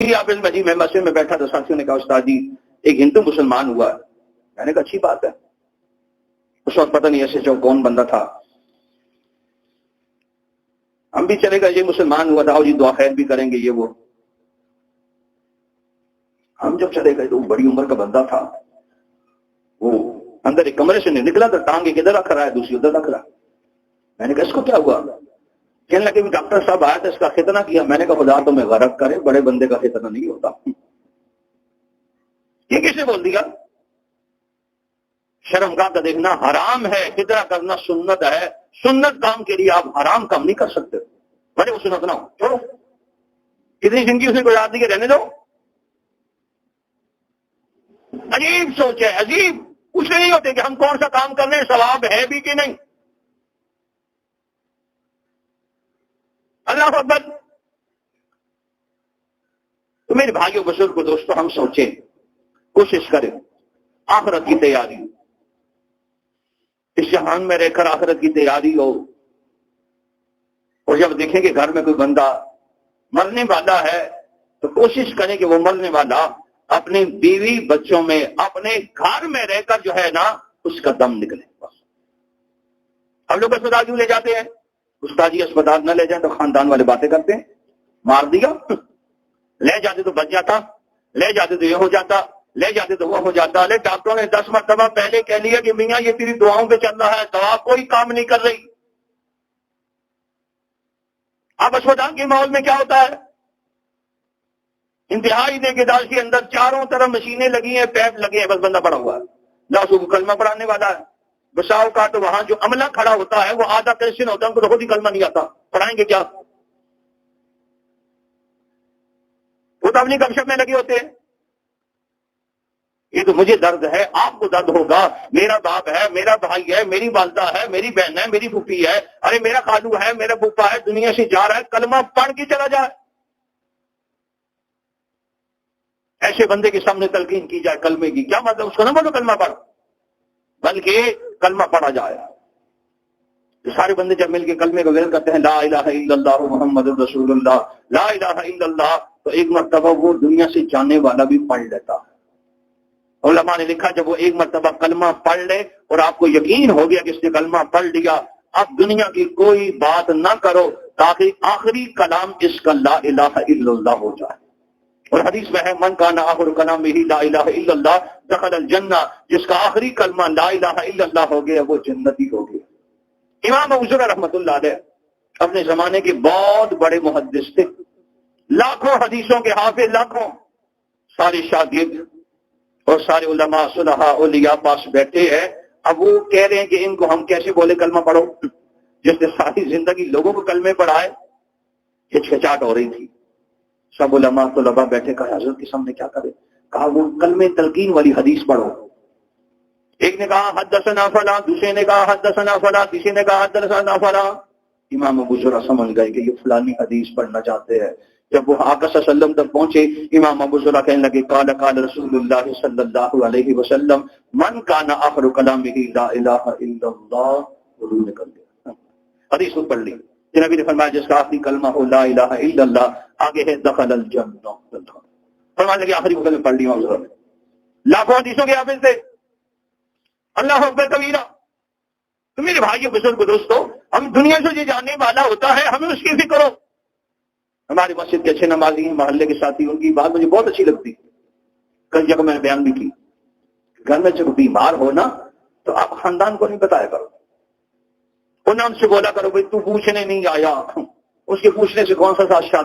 آپ اس میں مسجد میں بیٹھا تھا، ساتھیوں نے کہا استاد جی ایک ہندو مسلمان ہوا ہے۔ میں نے کہا اچھی بات ہے۔ اس وقت پتہ نہیں ایسے جو کون بندہ تھا، ہم بھی چلے گئے، یہ مسلمان ہوا تھا، اور جی دعا خیر بھی کریں گے یہ وہ۔ ہم جب چلے گئے تو بڑی عمر کا بندہ تھا، وہ اندر ایک کمرے سے نکلا تو ٹانگ ایک ادھر رکھ رہا ہے، دوسری ادھر رکھ رہا ہے۔ میں نے کہا اس کو کیا ہوا؟ کہنے لگے ڈاکٹر صاحب آیا تھا، اس کا ختنہ کیا۔ میں نے کہا خدا تمہیں غرق کرے، بڑے بندے کا ختنہ نہیں ہوتا۔ یہ کس نے بول دیا؟ شرم گاہ کا دیکھنا حرام ہے، ختنہ کرنا سنت ہے، سنت کام کے لیے آپ حرام کام نہیں کر سکتے۔ بڑے وہ سنت نہ ہو، چھوڑو، کتنی زندگی اس نے گزار دی کہ رہنے دو۔ عجیب سوچ ہے، عجیب کچھ نہیں ہوتے کہ ہم کون سا کام کر رہے ہیں، ثواب ہے بھی کہ نہیں۔ اللہ اکبر۔ تو میرے بھائیوں بزرگوں دوستوں، ہم سوچیں، کوشش کریں آخرت کی تیاری، اس جہان میں رہ کر آخرت کی تیاری ہو۔ اور جب دیکھیں کہ گھر میں کوئی بندہ مرنے والا ہے تو کوشش کریں کہ وہ مرنے والا اپنی بیوی بچوں میں اپنے گھر میں رہ کر جو ہے نا اس کا دم نکلے۔ بس ہم لوگ اسپتال کیوں لے جاتے ہیں؟ استاد جی اسپتال نہ لے جائیں تو خاندان والے باتیں کرتے ہیں، مار دیا، لے جاتے تو بچ جاتا، لے جاتے تو یہ ہو جاتا، لے جاتے تو وہ ہو جاتا۔ لے ڈاکٹروں نے 10 مرتبہ پہلے کہہ لیا کہ میاں یہ تیری دعاؤں پہ چل رہا ہے، دوا کوئی کام نہیں کر رہی۔ اب اسپتال کے ماحول میں کیا ہوتا ہے؟ انتہائی دیکھدار کے اندر چاروں طرف مشینیں لگی ہیں، پیپ لگے ہیں، بس بندہ پڑا ہوا ہے، لاسوں کو کلمہ پڑھانے والا ہے۔ بساؤ کا تو وہاں جو عملہ کھڑا ہوتا ہے وہ آدھا کرسچن ہوتا ہے، ان کو تو خود ہی کلمہ نہیں آتا، پڑھائیں گے کیا؟ وہ تو اپنی گپ شپ میں لگے ہوتے ہیں۔ یہ تو مجھے درد ہے، آپ کو درد ہوگا، میرا باپ ہے، میرا بھائی ہے، میری والدہ ہے، میری بہن ہے، میری پھوپھی ہے، ارے میرا خالو ہے، میرا پھوپھا ہے، دنیا سے جا رہا ہے، کلمہ پڑھ کے چلا جائے۔ ایسے بندے کے سامنے تلقین کی جائے کلمے کی، کیا مطلب؟ اس کو نہ بولو کلمہ پڑھ، بلکہ کلمہ پڑھا جائے۔ تو سارے بندے جب مل کے کلمے کا ورد کرتے ہیں، لا الہ الا اللہ محمد رسول اللہ، لا الہ الا اللہ، تو ایک مرتبہ وہ دنیا سے جانے والا بھی پڑھ لیتا ہے۔ علماء نے لکھا جب وہ ایک مرتبہ کلمہ پڑھ لے اور آپ کو یقین ہو گیا کہ اس نے کلمہ پڑھ لیا، اب دنیا کی کوئی بات نہ کرو تاکہ آخری کلام اس کا لا الہ الا اللہ ہو جائے۔ اور حدیث میں ہے من کان آخر کلامہ لا الہ الا اللہ دخل الجنہ، جس کا آخری کلمہ لا الہ الا اللہ ہو گیا وہ جنتی ہو گیا۔ امام ابو زرع رحمۃ اللہ علیہ اپنے زمانے کے بہت بڑے محدث تھے، لاکھوں حدیثوں کے حافظ، لاکھوں، سارے شاگرد اور سارے علماء صلحاء اولیاء پاس بیٹھے ہیں۔ اب وہ کہہ رہے ہیں کہ ان کو ہم کیسے بولے کلمہ پڑھو، جس نے ساری زندگی لوگوں کو کلمے پڑھائے۔ ہچکچاہٹ ہو رہی تھی، سب علماء طلباء بیٹھے، کہا حضرت کے سامنے کیا کرے؟ کہا وہ کلمے تلقین والی حدیث پڑھو۔ ایک نے کہا حدثنا فلاں، دوسرے نے کہا حدثنا فلاں، تیسرے نے کہا حدثنا فلاں۔ امام ابو زرع سمجھ گئے کہ یہ فلانی حدیث پڑھنا چاہتے ہیں۔ جب وہ آقا صلی اللہ علیہ وسلم تک پہنچے، امام ابو زرع کہنے لگے قال قال رسول اللہ صلی اللہ علیہ وسلم من کان آخر کلامہ لا الہ الا اللہ، حضور نے کر دیا، حدیث کو پڑھ لی۔ نبی نے فرمایا جس کا آخری کلمہ ہو لا الہ الا اللہ، آگے ہے دخل الجنہ۔ فرمانے لگے آخری کلمہ پڑھ لیا حضور نے۔ لاکھوں حدیثوں کے حافظ تھے، اللہ اکبر کبیرہ۔ تو میرے بھائیو بزرگ دوستو، ہم دنیا سے جو جانے والا ہوتا ہے ہمیں اس کی فکر ہو۔ ہمارے مسجد کے اچھے نمازی ہیں، محلے کے ساتھی، ان کی بات مجھے بہت اچھی لگتی، کئی جگہ میں نے بیان بھی کی۔ گھر میں جب بیمار ہو نا تو آپ خاندان کو نہیں بتایا کرو، انہیں ان سے بولا کرو بھائی تو پوچھنے نہیں آیا، اس کے پوچھنے سے کون سا